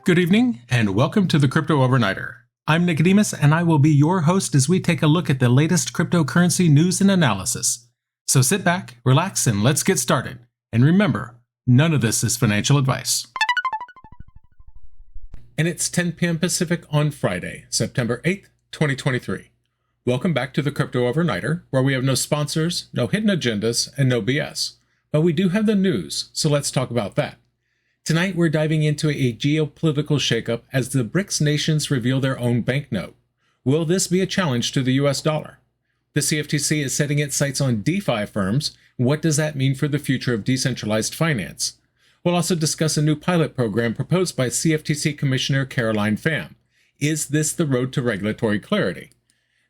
Good evening, and welcome to the Crypto Overnighter. I'm Nicodemus, and I will be your host as we take a look at the latest cryptocurrency news and analysis. So sit back, relax, and let's get started. And remember, none of this is financial advice. And it's 10 p.m. Pacific on Friday, September 8th, 2023. Welcome back to the Crypto Overnighter, where we have no sponsors, no hidden agendas, and no BS. But we do have the news, so let's talk about that. Tonight, we're diving into a geopolitical shakeup as the BRICS nations reveal their own banknote. Will this be a challenge to the US dollar? The CFTC is setting its sights on DeFi firms. What does that mean for the future of decentralized finance? We'll also discuss a new pilot program proposed by CFTC Commissioner Caroline Pham. Is this the road to regulatory clarity?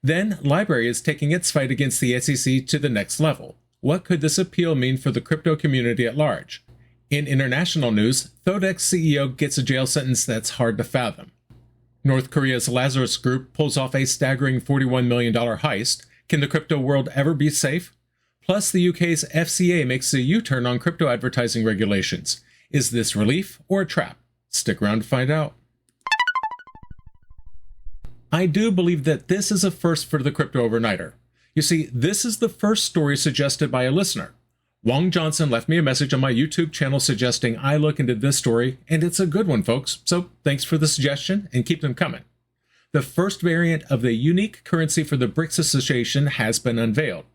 Then, LBRY is taking its fight against the SEC to the next level. What could this appeal mean for the crypto community at large? In international news, Deridex CEO gets a jail sentence that's hard to fathom. North Korea's Lazarus Group pulls off a staggering $41 million heist. Can the crypto world ever be safe? Plus, the UK's FCA makes a U-turn on crypto advertising regulations. Is this relief or a trap? Stick around to find out. I do believe that this is a first for the Crypto Overnighter. You see, this is the first story suggested by a listener. Wong Johnson left me a message on my YouTube channel suggesting I look into this story, and it's a good one, folks, so thanks for the suggestion and keep them coming. The first variant of the unique currency for the BRICS Association has been unveiled.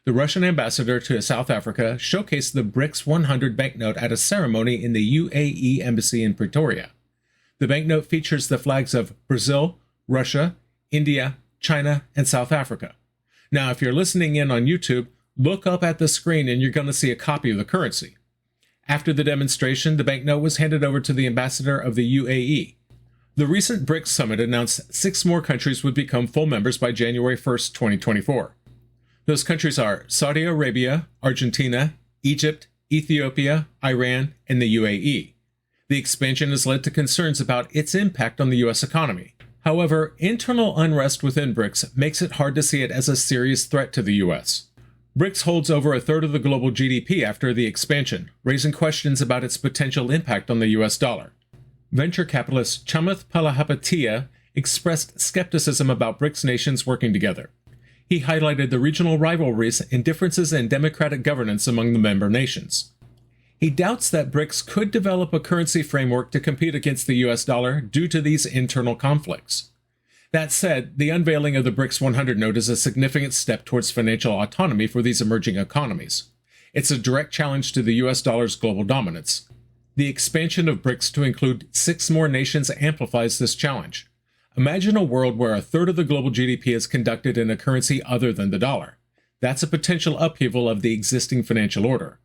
The Russian ambassador to South Africa showcased the BRICS 100 banknote at a ceremony in the UAE embassy in Pretoria. The banknote features the flags of Brazil, Russia, India, China, and South Africa. Now, if you're listening in on YouTube, look up at the screen and you're going to see a copy of the currency. After the demonstration, the banknote was handed over to the ambassador of the UAE. The recent BRICS summit announced 6 more countries would become full members by January 1st, 2024. Those countries are Saudi Arabia, Argentina, Egypt, Ethiopia, Iran, and the UAE. The expansion has led to concerns about its impact on the U.S. economy. However, internal unrest within BRICS makes it hard to see it as a serious threat to the U.S. BRICS holds over a third of the global GDP after the expansion, raising questions about its potential impact on the US dollar. Venture capitalist Chamath Palihapitiya expressed skepticism about BRICS nations working together. He highlighted the regional rivalries and differences in democratic governance among the member nations. He doubts that BRICS could develop a currency framework to compete against the US dollar due to these internal conflicts. That said, the unveiling of the BRICS 100 note is a significant step towards financial autonomy for these emerging economies. It's a direct challenge to the US dollar's global dominance. The expansion of BRICS to include 6 more nations amplifies this challenge. Imagine a world where a third of the global GDP is conducted in a currency other than the dollar. That's a potential upheaval of the existing financial order.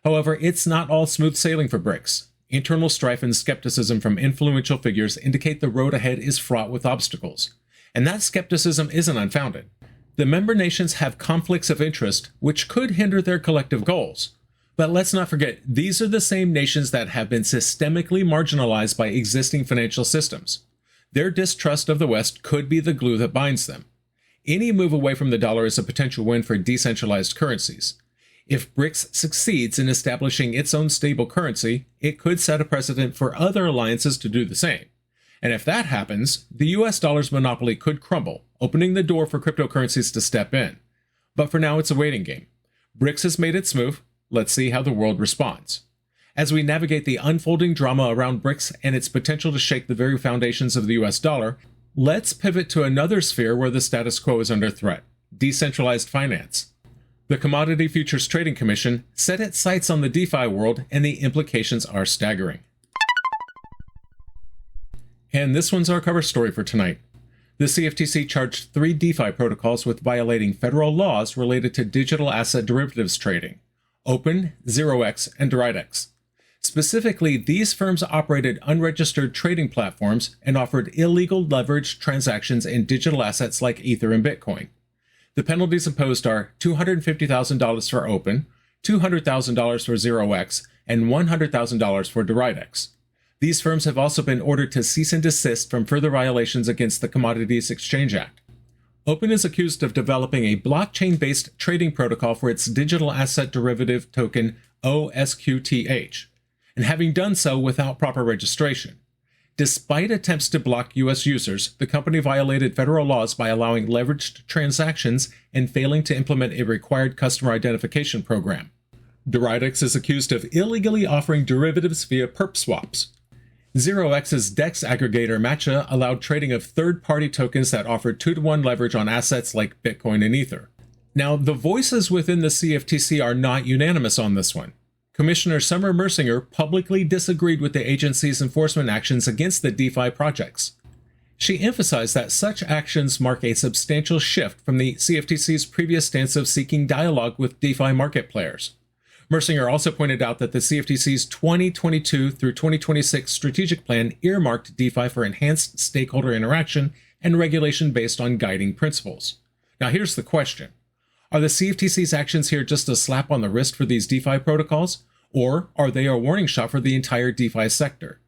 However, it's not all smooth sailing for BRICS. Internal strife and skepticism from influential figures indicate the road ahead is fraught with obstacles. And that skepticism isn't unfounded. The member nations have conflicts of interest which could hinder their collective goals. But let's not forget, these are the same nations that have been systemically marginalized by existing financial systems. Their distrust of the West could be the glue that binds them. Any move away from the dollar is a potential win for decentralized currencies. If BRICS succeeds in establishing its own stable currency, it could set a precedent for other alliances to do the same. And if that happens, the US dollar's monopoly could crumble, opening the door for cryptocurrencies to step in. But for now, it's a waiting game. BRICS has made its move. Let's see how the world responds. As we navigate the unfolding drama around BRICS and its potential to shake the very foundations of the US dollar, let's pivot to another sphere where the status quo is under threat: decentralized finance. The Commodity Futures Trading Commission set its sights on the DeFi world, and the implications are staggering. And this one's our cover story for tonight. The CFTC charged 3 DeFi protocols with violating federal laws related to digital asset derivatives trading: Opyn, ZeroEx, and Deridex. Specifically, these firms operated unregistered trading platforms and offered illegal leveraged transactions in digital assets like Ether and Bitcoin. The penalties imposed are $250,000 for Opyn, $200,000 for ZeroEx, and $100,000 for Deridex. These firms have also been ordered to cease and desist from further violations against the Commodities Exchange Act. Opyn is accused of developing a blockchain-based trading protocol for its digital asset derivative token OSQTH, and having done so without proper registration. Despite attempts to block U.S. users, the company violated federal laws by allowing leveraged transactions and failing to implement a required customer identification program. Deridex is accused of illegally offering derivatives via perp swaps. ZeroEx's DEX aggregator Matcha allowed trading of third-party tokens that offered 2-to-1 leverage on assets like Bitcoin and Ether. Now, the voices within the CFTC are not unanimous on this one. Commissioner Summer Mersinger publicly disagreed with the agency's enforcement actions against the DeFi projects. She emphasized that such actions mark a substantial shift from the CFTC's previous stance of seeking dialogue with DeFi market players. Mersinger also pointed out that the CFTC's 2022 through 2026 strategic plan earmarked DeFi for enhanced stakeholder interaction and regulation based on guiding principles. Now here's the question. Are the CFTC's actions here just a slap on the wrist for these DeFi protocols, or are they a warning shot for the entire DeFi sector?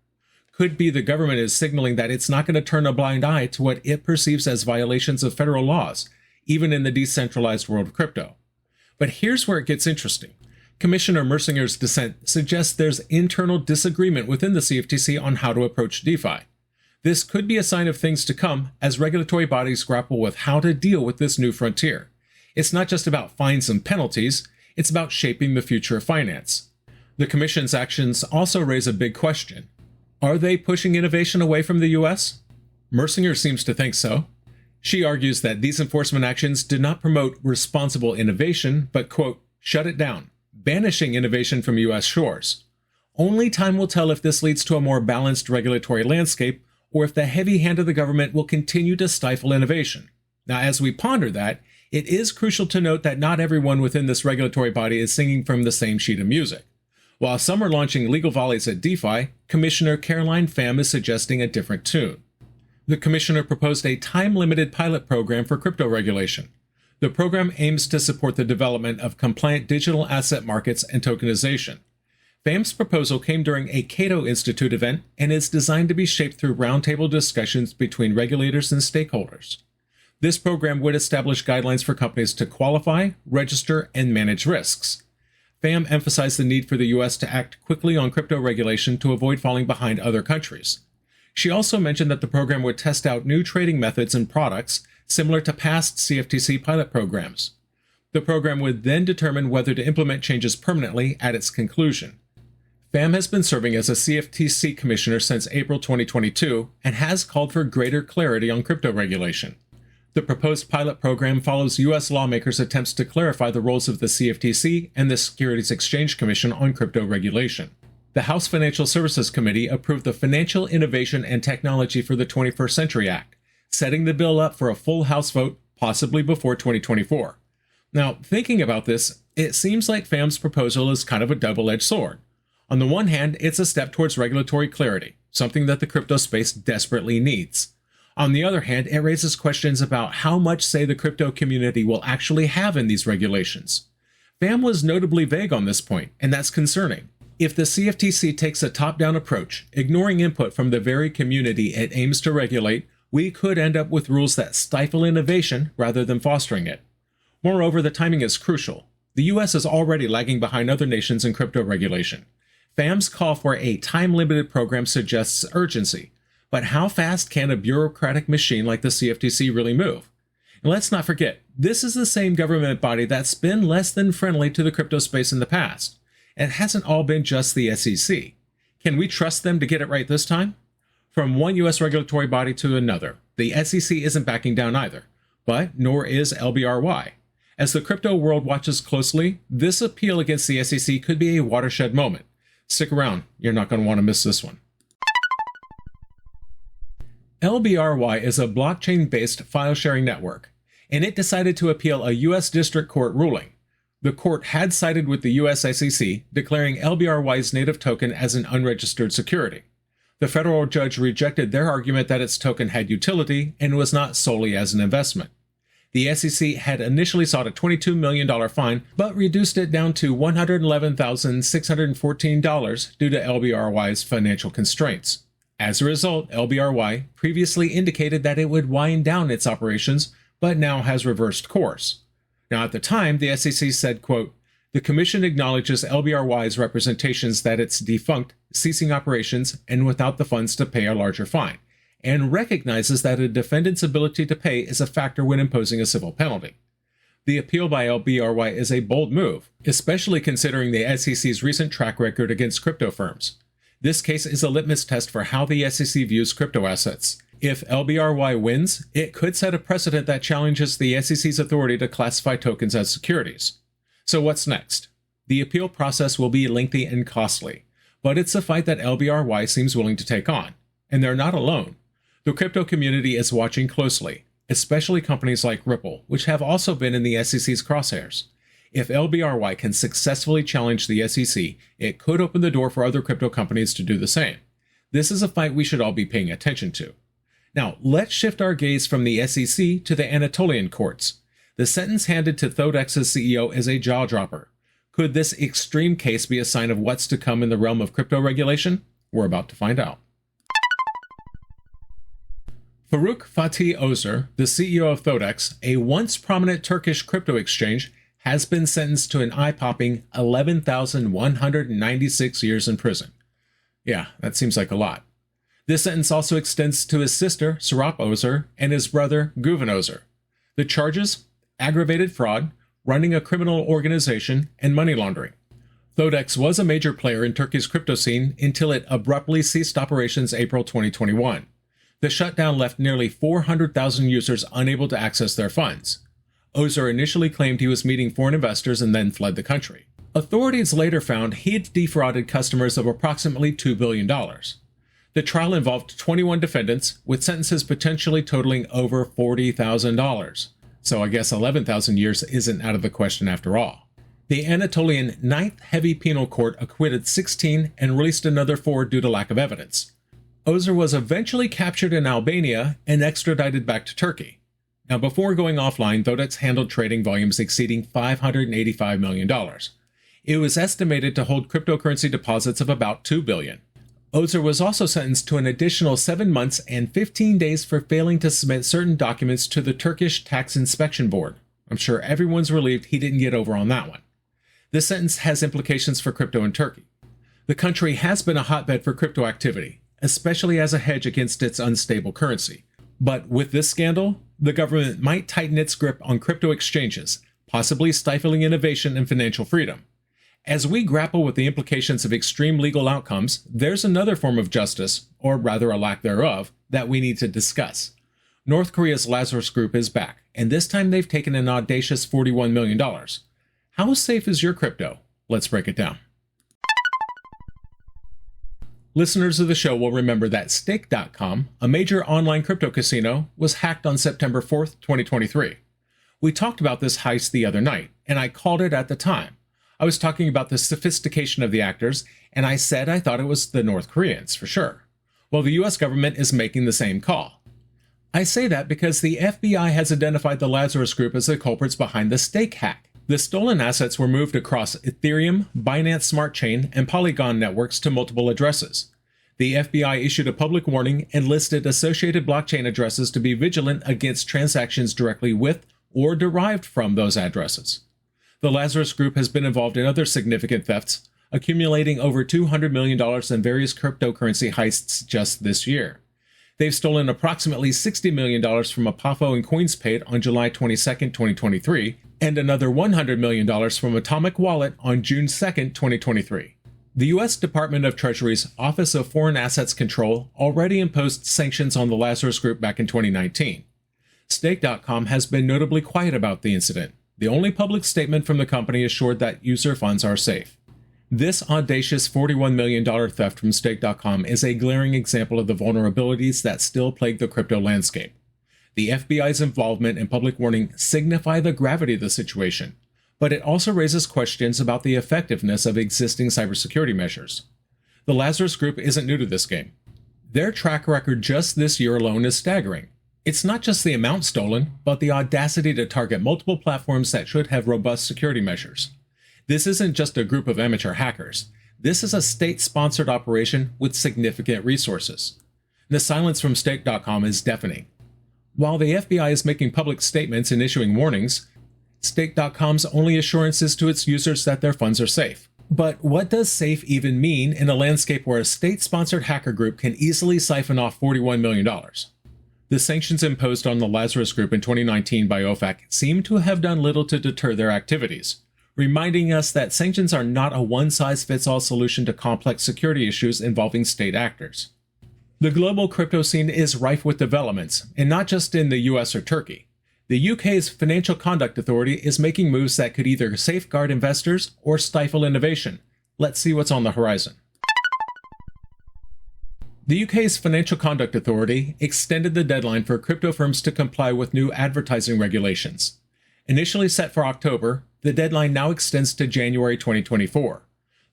Could be the government is signaling that it's not going to turn a blind eye to what it perceives as violations of federal laws, even in the decentralized world of crypto. But here's where it gets interesting. Commissioner Mersinger's dissent suggests there's internal disagreement within the CFTC on how to approach DeFi. This could be a sign of things to come as regulatory bodies grapple with how to deal with this new frontier. It's not just about fines and penalties, it's about shaping the future of finance. The Commission's actions also raise a big question. Are they pushing innovation away from the US? Mersinger seems to think so. She argues that these enforcement actions did not promote responsible innovation, but, quote, shut it down, banishing innovation from US shores. Only time will tell if this leads to a more balanced regulatory landscape, or if the heavy hand of the government will continue to stifle innovation. Now, as we ponder that, it is crucial to note that not everyone within this regulatory body is singing from the same sheet of music. While some are launching legal volleys at DeFi, Commissioner Caroline Pham is suggesting a different tune. The commissioner proposed a time-limited pilot program for crypto regulation. The program aims to support the development of compliant digital asset markets and tokenization. Pham's proposal came during a Cato Institute event and is designed to be shaped through roundtable discussions between regulators and stakeholders. This program would establish guidelines for companies to qualify, register, and manage risks. Pham emphasized the need for the U.S. to act quickly on crypto regulation to avoid falling behind other countries. She also mentioned that the program would test out new trading methods and products similar to past CFTC pilot programs. The program would then determine whether to implement changes permanently at its conclusion. Pham has been serving as a CFTC commissioner since April 2022 and has called for greater clarity on crypto regulation. The proposed pilot program follows U.S. lawmakers' attempts to clarify the roles of the CFTC and the Securities and Exchange Commission on crypto regulation. The House Financial Services Committee approved the Financial Innovation and Technology for the 21st Century Act, setting the bill up for a full House vote, possibly before 2024. Now, thinking about this, it seems like Pham's proposal is kind of a double-edged sword. On the one hand, it's a step towards regulatory clarity, something that the crypto space desperately needs. On the other hand, it raises questions about how much say the crypto community will actually have in these regulations. Pham was notably vague on this point, and that's concerning. If the CFTC takes a top-down approach, ignoring input from the very community it aims to regulate, we could end up with rules that stifle innovation rather than fostering it. Moreover, the timing is crucial. The U.S. is already lagging behind other nations in crypto regulation. Pham's call for a time-limited program suggests urgency. But how fast can a bureaucratic machine like the CFTC really move? And let's not forget, this is the same government body that's been less than friendly to the crypto space in the past. It hasn't all been just the SEC. Can we trust them to get it right this time? From one U.S. regulatory body to another, the SEC isn't backing down either, but nor is LBRY. As the crypto world watches closely, this appeal against the SEC could be a watershed moment. Stick around, you're not going to want to miss this one. LBRY is a blockchain-based file-sharing network, and it decided to appeal a U.S. District Court ruling. The court had sided with the U.S. SEC, declaring LBRY's native token as an unregistered security. The federal judge rejected their argument that its token had utility and was not solely as an investment. The SEC had initially sought a $22 million fine, but reduced it down to $111,614 due to LBRY's financial constraints. As a result, LBRY previously indicated that it would wind down its operations, but now has reversed course. Now, at the time, the SEC said, quote, The Commission acknowledges LBRY's representations that it's defunct, ceasing operations, and without the funds to pay a larger fine, and recognizes that a defendant's ability to pay is a factor when imposing a civil penalty. The appeal by LBRY is a bold move, especially considering the SEC's recent track record against crypto firms. This case is a litmus test for how the SEC views crypto assets. If LBRY wins, it could set a precedent that challenges the SEC's authority to classify tokens as securities. So what's next? The appeal process will be lengthy and costly, but it's a fight that LBRY seems willing to take on. And they're not alone. The crypto community is watching closely, especially companies like Ripple, which have also been in the SEC's crosshairs. If LBRY can successfully challenge the SEC, it could open the door for other crypto companies to do the same. This is a fight we should all be paying attention to. Now, let's shift our gaze from the SEC to the Anatolian courts. The sentence handed to Thirdex's CEO is a jaw-dropper. Could this extreme case be a sign of what's to come in the realm of crypto regulation? We're about to find out. Faruk Fatih Özer, the CEO of Deridex, a once prominent Turkish crypto exchange, has been sentenced to an eye-popping 11,196 years in prison. Yeah, that seems like a lot. This sentence also extends to his sister, Serap Özer, and his brother, Güven Özer. The charges? Aggravated fraud, running a criminal organization, and money laundering. Deridex was a major player in Turkey's crypto scene until it abruptly ceased operations April 2021. The shutdown left nearly 400,000 users unable to access their funds. Özer initially claimed he was meeting foreign investors and then fled the country. Authorities later found he'd defrauded customers of approximately $2 billion. The trial involved 21 defendants, with sentences potentially totaling over $40,000. So I guess 11,000 years isn't out of the question after all. The Anatolian Ninth Heavy Penal Court acquitted 16 and released another 4 due to lack of evidence. Özer was eventually captured in Albania and extradited back to Turkey. Now, before going offline, Deridex handled trading volumes exceeding $585 million. It was estimated to hold cryptocurrency deposits of about $2 billion. Özer was also sentenced to an additional 7 months and 15 days for failing to submit certain documents to the Turkish Tax Inspection Board. I'm sure everyone's relieved he didn't get over on that one. This sentence has implications for crypto in Turkey. The country has been a hotbed for crypto activity, especially as a hedge against its unstable currency. But with this scandal, the government might tighten its grip on crypto exchanges, possibly stifling innovation and financial freedom. As we grapple with the implications of extreme legal outcomes, there's another form of justice, or rather a lack thereof, that we need to discuss. North Korea's Lazarus Group is back, and this time they've taken an audacious $41 million. How safe is your crypto? Let's break it down. Listeners of the show will remember that Stake.com, a major online crypto casino, was hacked on September 4th, 2023. We talked about this heist the other night, and I called it at the time. I was talking about the sophistication of the actors, and I said I thought it was the North Koreans, for sure. Well, the US government is making the same call. I say that because the FBI has identified the Lazarus Group as the culprits behind the Stake hack. The stolen assets were moved across Ethereum, Binance Smart Chain, and Polygon networks to multiple addresses. The FBI issued a public warning and listed associated blockchain addresses to be vigilant against transactions directly with or derived from those addresses. The Lazarus Group has been involved in other significant thefts, accumulating over $200 million in various cryptocurrency heists just this year. They've stolen approximately $60 million from Apafo and CoinsPaid on July 22, 2023, and another $100 million from Atomic Wallet on June 2, 2023. The U.S. Department of Treasury's Office of Foreign Assets Control already imposed sanctions on the Lazarus Group back in 2019. Stake.com has been notably quiet about the incident. The only public statement from the company assured that user funds are safe. This audacious $41 million theft from Stake.com is a glaring example of the vulnerabilities that still plague the crypto landscape. The FBI's involvement and public warning signify the gravity of the situation, but it also raises questions about the effectiveness of existing cybersecurity measures. The Lazarus Group isn't new to this game. Their track record just this year alone is staggering. It's not just the amount stolen, but the audacity to target multiple platforms that should have robust security measures. This isn't just a group of amateur hackers. This is a state-sponsored operation with significant resources. The silence from Stake.com is deafening. While the FBI is making public statements and issuing warnings, Stake.com's only assurance is to its users that their funds are safe. But what does safe even mean in a landscape where a state-sponsored hacker group can easily siphon off $41 million? The sanctions imposed on the Lazarus Group in 2019 by OFAC seem to have done little to deter their activities, reminding us that sanctions are not a one-size-fits-all solution to complex security issues involving state actors. The global crypto scene is rife with developments, and not just in the US or Turkey. The UK's Financial Conduct Authority is making moves that could either safeguard investors or stifle innovation. Let's see what's on the horizon. The UK's Financial Conduct Authority extended the deadline for crypto firms to comply with new advertising regulations. Initially set for October, the deadline now extends to January 2024.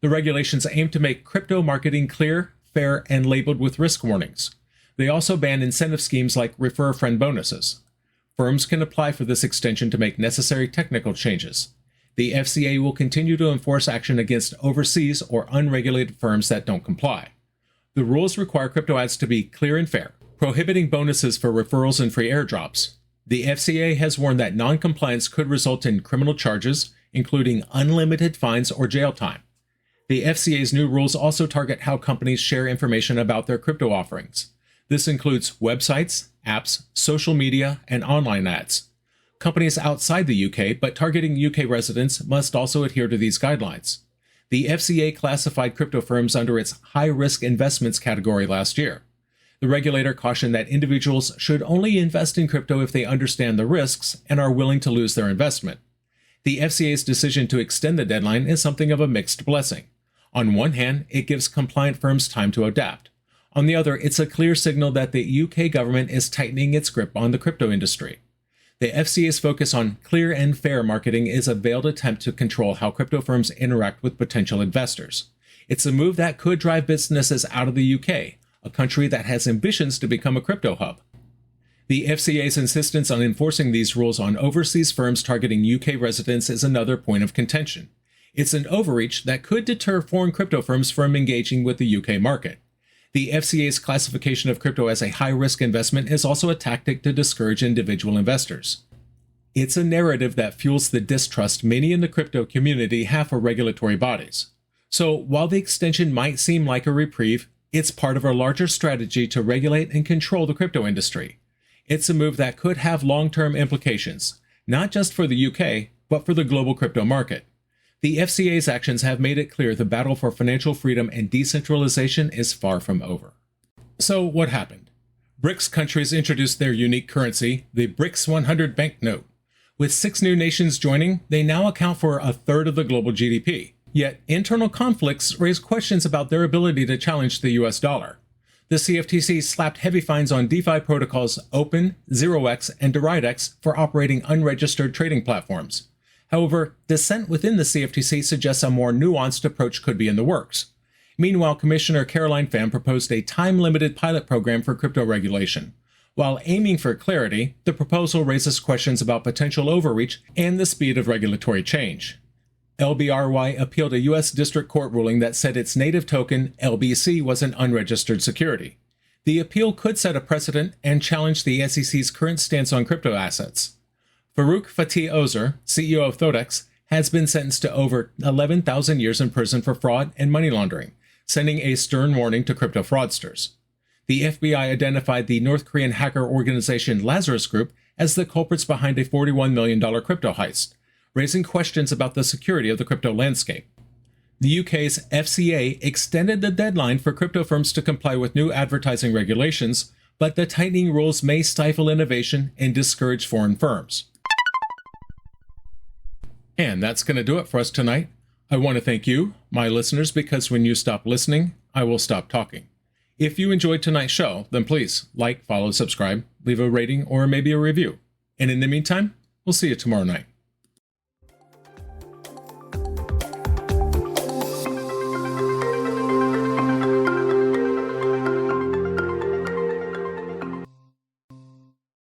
The regulations aim to make crypto marketing clear, fair, and labeled with risk warnings. They also ban incentive schemes like refer a friend bonuses. Firms can apply for this extension to make necessary technical changes. The FCA will continue to enforce action against overseas or unregulated firms that don't comply. The rules require crypto ads to be clear and fair, prohibiting bonuses for referrals and free airdrops. The FCA has warned that non-compliance could result in criminal charges, including unlimited fines or jail time. The FCA's new rules also target how companies share information about their crypto offerings. This includes websites, apps, social media, and online ads. Companies outside the UK but targeting UK residents must also adhere to these guidelines. The FCA classified crypto firms under its high-risk investments category last year. The regulator cautioned that individuals should only invest in crypto if they understand the risks and are willing to lose their investment. The FCA's decision to extend the deadline is something of a mixed blessing. On one hand, it gives compliant firms time to adapt. On the other, it's a clear signal that the UK government is tightening its grip on the crypto industry. The FCA's focus on clear and fair marketing is a veiled attempt to control how crypto firms interact with potential investors. It's a move that could drive businesses out of the UK, a country that has ambitions to become a crypto hub. The FCA's insistence on enforcing these rules on overseas firms targeting UK residents is another point of contention. It's an overreach that could deter foreign crypto firms from engaging with the UK market. The FCA's classification of crypto as a high-risk investment is also a tactic to discourage individual investors. It's a narrative that fuels the distrust many in the crypto community have for regulatory bodies. So, while the extension might seem like a reprieve, it's part of a larger strategy to regulate and control the crypto industry. It's a move that could have long-term implications, not just for the UK, but for the global crypto market. The FCA's actions have made it clear the battle for financial freedom and decentralization is far from over. So what happened? BRICS countries introduced their unique currency, the BRICS 100 banknote. With 6 new nations joining, they now account for a third of the global GDP. Yet internal conflicts raise questions about their ability to challenge the US dollar. The CFTC slapped heavy fines on DeFi protocols Opyn, ZeroEx, and Deridex for operating unregistered trading platforms. However, dissent within the CFTC suggests a more nuanced approach could be in the works. Meanwhile, Commissioner Caroline Pham proposed a time-limited pilot program for crypto regulation. While aiming for clarity, the proposal raises questions about potential overreach and the speed of regulatory change. LBRY appealed a U.S. District Court ruling that said its native token, LBC, was an unregistered security. The appeal could set a precedent and challenge the SEC's current stance on crypto assets. Farouk Fatih Ozer, CEO of Deridex, has been sentenced to over 11,000 years in prison for fraud and money laundering, sending a stern warning to crypto fraudsters. The FBI identified the North Korean hacker organization Lazarus Group as the culprits behind a $41 million crypto heist, raising questions about the security of the crypto landscape. The UK's FCA extended the deadline for crypto firms to comply with new advertising regulations, but the tightening rules may stifle innovation and discourage foreign firms. And that's going to do it for us tonight. I want to thank you, my listeners, because when you stop listening, I will stop talking. If you enjoyed tonight's show, then please like, follow, subscribe, leave a rating, or maybe a review. And in the meantime, we'll see you tomorrow night.